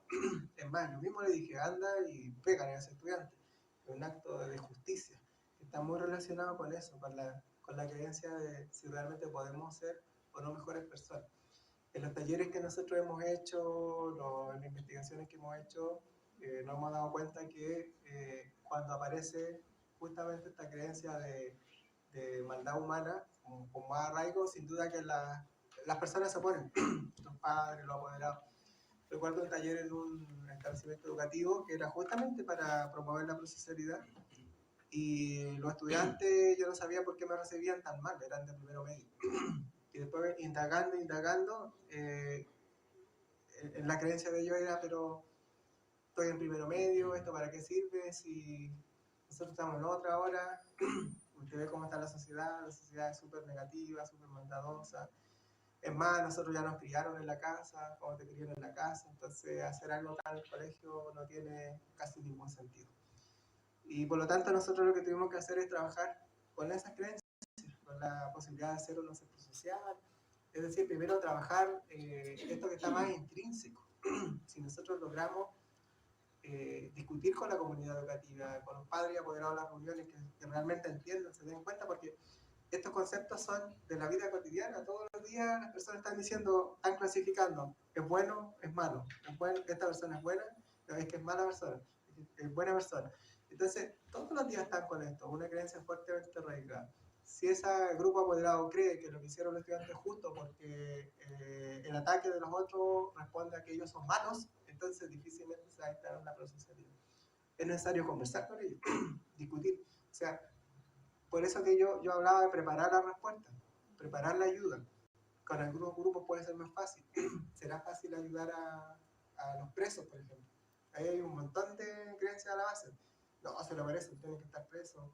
Es más, yo mismo le dije, anda y pégale a ese estudiante. Es un acto de justicia que está muy relacionado con eso, con la creencia de si realmente podemos ser o no mejores personas. En los talleres que nosotros hemos hecho, en las investigaciones que hemos hecho, nos hemos dado cuenta que cuando aparece justamente esta creencia de maldad humana, con más arraigo, sin duda que las personas se oponen, los padres, los apoderados. Recuerdo un taller en un establecimiento educativo que era justamente para promover la prosocialidad y los estudiantes, yo no sabía por qué me recibían tan mal, eran de primero medio. Y después indagando, en la creencia de ellos era, pero estoy en primero medio, ¿esto para qué sirve? Si nosotros estamos en otra hora, usted ve cómo está la sociedad es súper negativa, súper maldadosa. Es más, nosotros ya nos criaron en la casa, como te criaron en la casa, entonces hacer algo acá en el colegio no tiene casi ningún sentido. Y por lo tanto nosotros lo que tuvimos que hacer es trabajar con esas creencias, con la posibilidad de hacer un centro social, es decir, primero trabajar esto que está más intrínseco. Si nosotros logramos discutir con la comunidad educativa, con los padres y apoderados de las reuniones que realmente entiendan, se den cuenta, porque estos conceptos son de la vida cotidiana. Todos los días las personas están diciendo, están clasificando, es bueno, es malo, esta persona es buena, no, es que es mala persona, es buena persona. Entonces, todos los días están con esto, una creencia fuertemente arraigada. si ese grupo apoderado cree que lo que hicieron los estudiantes es justo porque el ataque de los otros responde a que ellos son malos, entonces difícilmente se va a instalar una procesabilidad. Es necesario conversar con ellos, discutir. O sea, por eso que yo hablaba de preparar la respuesta, preparar la ayuda. Con algunos grupos puede ser más fácil. Será fácil ayudar a los presos, por ejemplo. Ahí hay un montón de creencias a la base. No, se lo merecen, tienen que estar presos.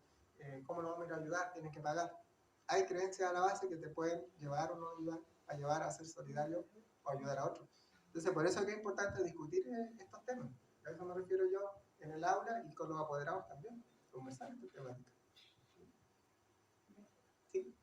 ¿Cómo lo vamos a ir a ayudar? Tienen que pagar. Hay creencias a la base que te pueden llevar o no ayudar, a llevar a ser solidario o ayudar a otros. Entonces, por eso es que es importante discutir estos temas. A eso me refiero yo en el aula y con los apoderados también. Conversar estos temáticas. ¿Sí?